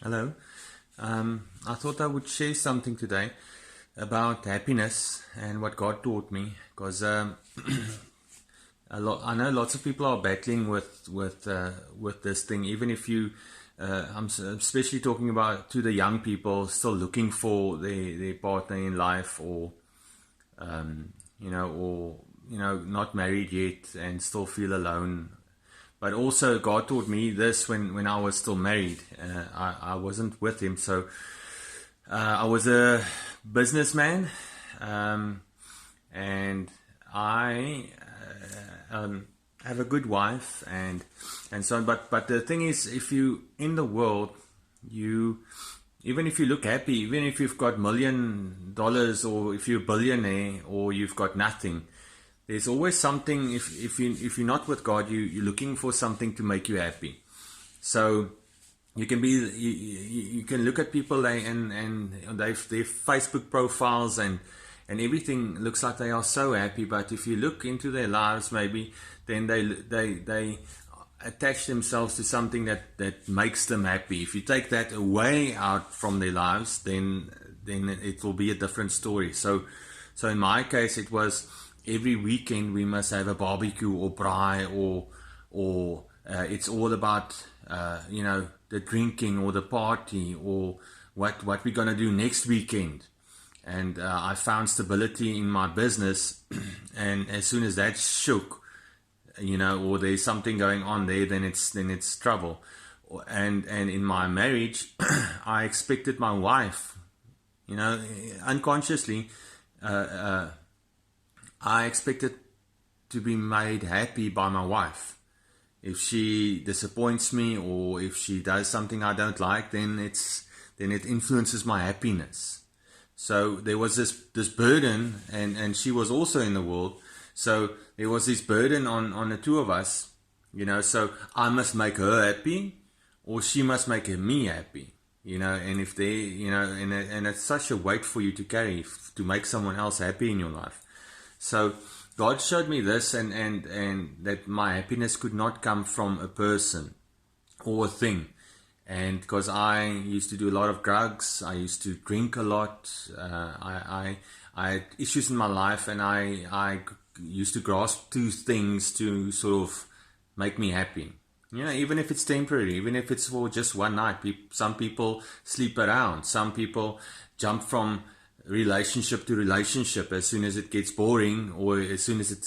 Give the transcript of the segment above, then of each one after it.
Hello. I thought I would share something today about happiness and what God taught me, because I know lots of people are battling with this thing. Even if you, especially talking about to the young people still looking for their partner in life, or not married yet and still feel alone. But also, God taught me this when I was still married. I wasn't with Him, so I was a businessman, and I have a good wife, and so on. But the thing is, if you in the world, you even if you look happy, even if you've got $1 million, or if you're a billionaire, or you've got nothing, there's always something. If you're not with God, you're looking for something to make you happy. So you can look at people, they've their Facebook profiles, and everything looks like they are so happy. But if you look into their lives, maybe then they attach themselves to something that makes them happy. If you take that away out from their lives, then it will be a different story. So in my case, it was every weekend we must have a barbecue or braai, or it's all about the drinking or the party, or what we're gonna do next weekend. And I found stability in my business, and as soon as that shook, or there's something going on there, then it's trouble. And in my marriage, I expected my wife, unconsciously, I expected to be made happy by my wife. If she disappoints me, or if she does something I don't like, then it influences my happiness. So there was this burden, and she was also in the world. So there was this burden on the two of us, so I must make her happy, or she must make me happy, and if and it's such a weight for you to carry, to make someone else happy in your life. So God showed me this, and that my happiness could not come from a person or a thing. And because I used to do a lot of drugs, I used to drink a lot, I had issues in my life, and I used to grasp to things to sort of make me happy. Even if it's temporary, even if it's for just one night. Some people sleep around. Some people jump from relationship to relationship. As soon as it gets boring, or as soon as it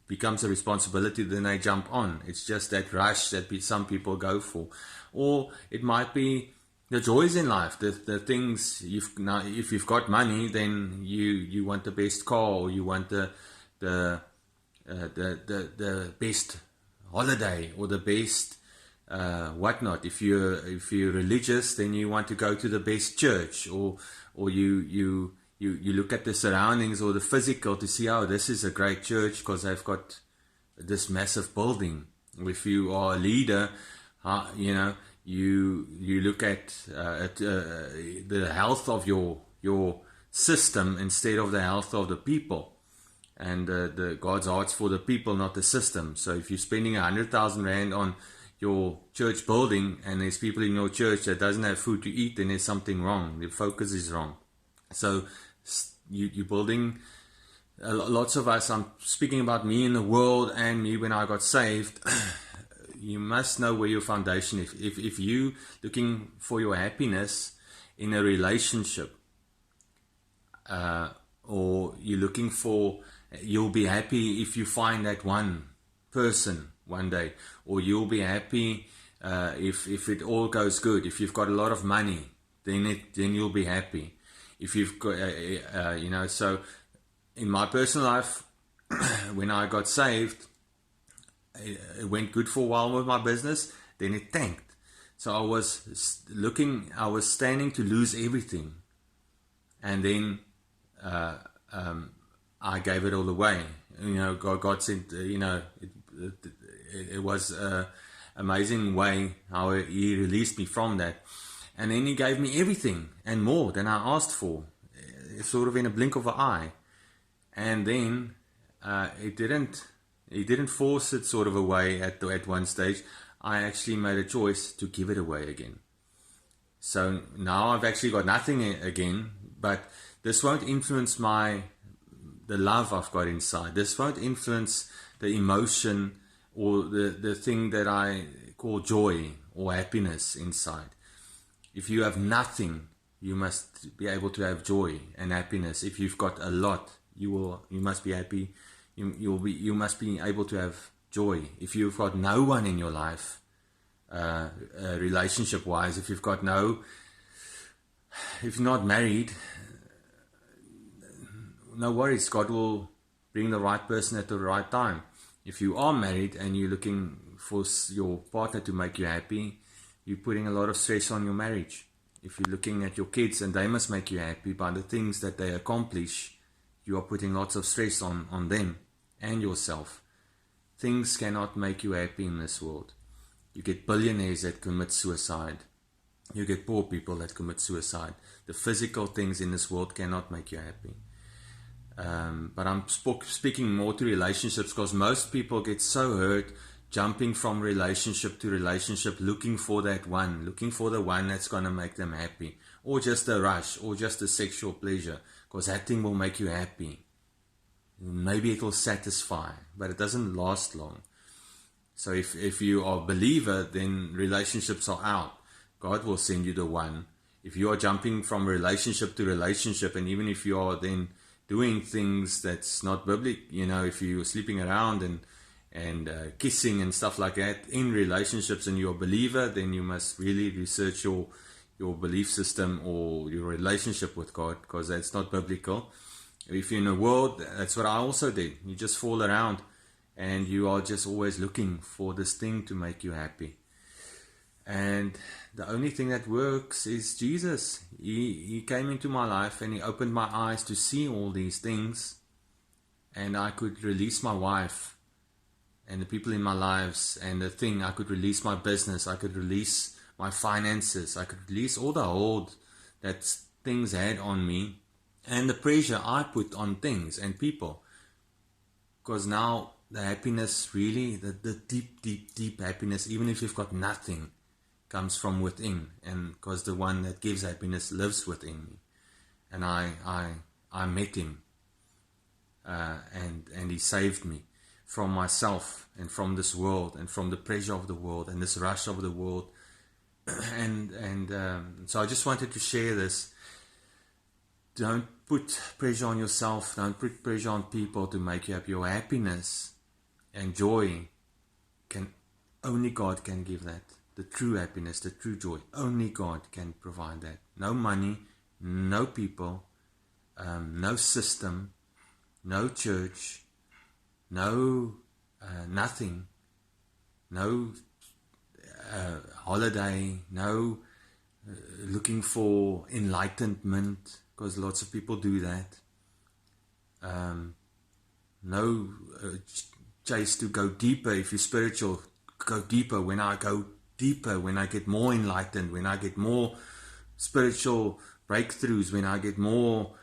becomes a responsibility, then they jump on. It's just that rush that some people go for. Or it might be the joys in life, the things. If you've got money, then you want the best car, or you want the best holiday, or the best whatnot. If you're religious, then you want to go to the best church, or you look at the surroundings or the physical to see, oh, this is a great church because they've got this massive building. If you are a leader, you look at the health of your system instead of the health of the people. And the God's heart's for the people, not the system. So if you're spending 100,000 rand on your church building, and there's people in your church that doesn't have food to eat, then there's something wrong. The focus is wrong. So you're building. Lots of us, I'm speaking about me in the world and me when I got saved. You must know where your foundation is. If you looking for your happiness in a relationship, or you're looking for, you'll be happy if you find that one person one day, or you'll be happy if it all goes good. If you've got a lot of money, then you'll be happy. If you've got so in my personal life, when I got saved, it went good for a while with my business, then it tanked. So I was standing to lose everything, and then I gave it all away. God said, it was an amazing way how He released me from that. And then He gave me everything and more than I asked for, sort of in a blink of an eye. And then He didn't force it sort of away at one stage. I actually made a choice to give it away again. So now I've actually got nothing again, but this won't influence the love I've got inside. This won't influence the emotion or the thing that I call joy or happiness inside. If you have nothing, you must be able to have joy and happiness. If you've got a lot, you must be happy. You must be able to have joy. If you've got no one in your life, relationship wise, if you're not married, no worries, God will bring the right person at the right time. If you are married and you're looking for your partner to make you happy, you're putting a lot of stress on your marriage. If you're looking at your kids and they must make you happy by the things that they accomplish, you are putting lots of stress on them and yourself. Things cannot make you happy in this world. You get billionaires that commit suicide. You get poor people that commit suicide. The physical things in this world cannot make you happy. But I'm speaking more to relationships, because most people get so hurt jumping from relationship to relationship, looking for the one that's going to make them happy, or just a rush, or just a sexual pleasure, because that thing will make you happy. Maybe it will satisfy, but it doesn't last long. So if you are a believer, then relationships are out. God will send you the one. If you are jumping from relationship to relationship, and even if you are then doing things that's not biblical, if you're sleeping around and kissing and stuff like that in relationships, and you're a believer, then you must really research your belief system or your relationship with God, because that's not biblical. If you're in a world, that's what I also did. You just fall around and you are just always looking for this thing to make you happy. And the only thing that works is Jesus. He came into my life and he opened my eyes to see all these things, and I could release my wife and the people in my lives, and I could release my business, I could release my finances, I could release all the hold that things had on me, and the pressure I put on things and people. Because now the happiness, really, the deep, deep, deep happiness, even if you've got nothing, comes from within. And because the one that gives happiness lives within me. And I met him, and he saved me from myself and from this world and from the pressure of the world and this rush of the world. So I just wanted to share this. Don't put pressure on yourself. Don't put pressure on people to make you happy. Your happiness and joy, only God can give that. The true happiness, the true joy, only God can provide that. No money, no people, no system, no church, no nothing, no holiday, no looking for enlightenment, because lots of people do that. No chase to go deeper. If you're spiritual, go deeper. When I go deeper, when I get more enlightened, when I get more spiritual breakthroughs, when I get more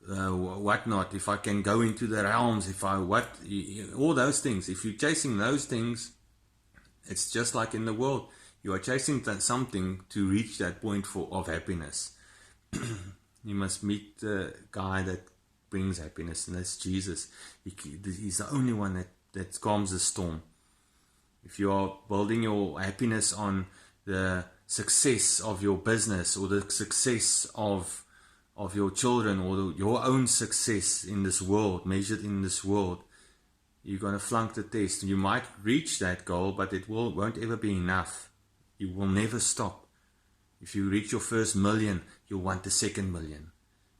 whatnot, if I can go into the realms, all those things. If you're chasing those things, it's just like in the world. You are chasing something to reach that point of happiness. You must meet the guy that brings happiness, and that's Jesus. He's the only one that calms the storm. If you are building your happiness on the success of your business, or the success of your children, or your own success in this world, measured in this world, you're going to flunk the test. You might reach that goal, but it won't ever be enough. You will never stop. If you reach your first million, you'll want the second million.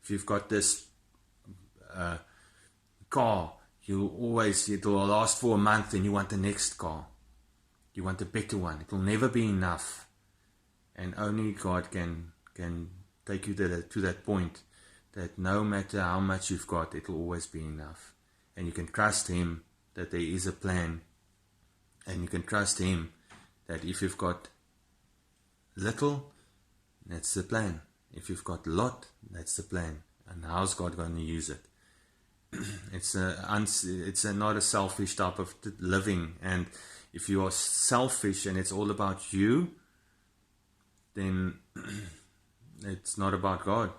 If you've got this car, it'll last for a month, and you want the next car. You want a better one. It will never be enough. And only God can take you to that point, that no matter how much you've got, it will always be enough. And you can trust Him that there is a plan. And you can trust Him that if you've got little, that's the plan. If you've got a lot, that's the plan. And how's God going to use it? It's not a selfish type of living. And if you are selfish and it's all about you, then it's not about God.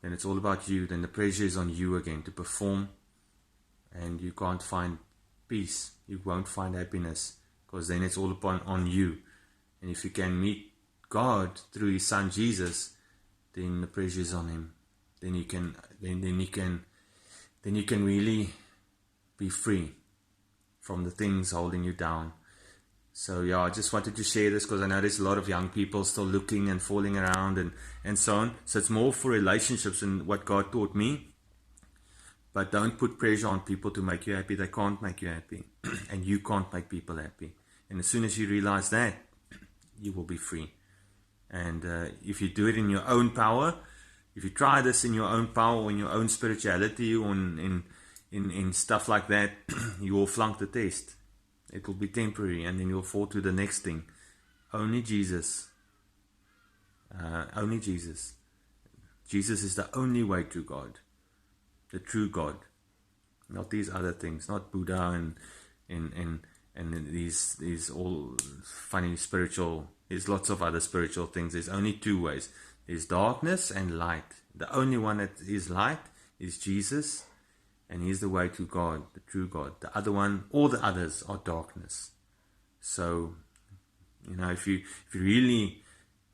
Then it's all about you. Then the pressure is on you again to perform, and you can't find peace. You won't find happiness, because then it's all on you. And if you can meet God through His Son Jesus, then the pressure is on Him. Then you can really be free from the things holding you down. So yeah, I just wanted to share this because I know there's a lot of young people still looking and falling around and so on. So it's more for relationships and what God taught me. But don't put pressure on people to make you happy. They can't make you happy. And you can't make people happy. And as soon as you realize that, you will be free. And if you do it in your own power, if you try this in your own power or in your own spirituality or in stuff like that, you will flunk the test. It will be temporary, and then you'll fall to the next thing. Only Jesus. Only Jesus. Jesus is the only way to God. The true God. Not these other things. Not Buddha and these all funny spiritual. There's lots of other spiritual things. There's only two ways. There's darkness and light. The only one that is light is Jesus. And He's the way to God, the true God. The other one, all the others are darkness. So, if you really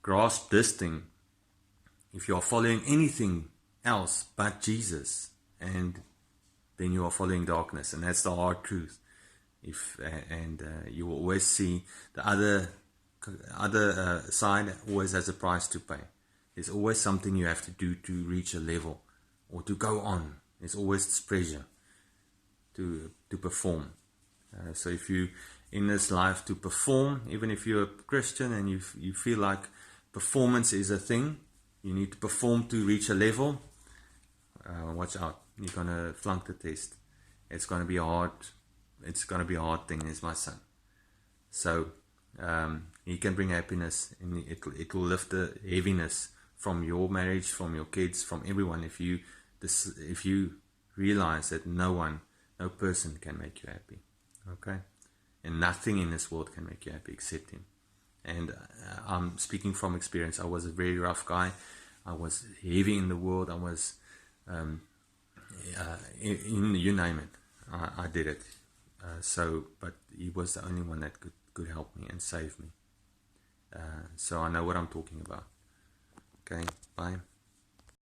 grasp this thing, if you are following anything else but Jesus, and then you are following darkness, and that's the hard truth. You will always see the other side always has a price to pay. There's always something you have to do to reach a level or to go on. There's always this pressure to perform. So if you in this life to perform, even if you're a Christian and you feel like performance is a thing, you need to perform to reach a level, watch out. You're going to flunk the test. It's going to be hard. It's going to be a hard thing, is my son. So He can bring happiness, and it will lift the heaviness from your marriage, from your kids, from everyone. If you realize that no person can make you happy, okay, and nothing in this world can make you happy except Him. And I'm speaking from experience. I was a very rough guy. I was heavy in the world. I was you name it. I did it. But He was the only one that could help me and save me. So I know what I'm talking about. Okay, bye.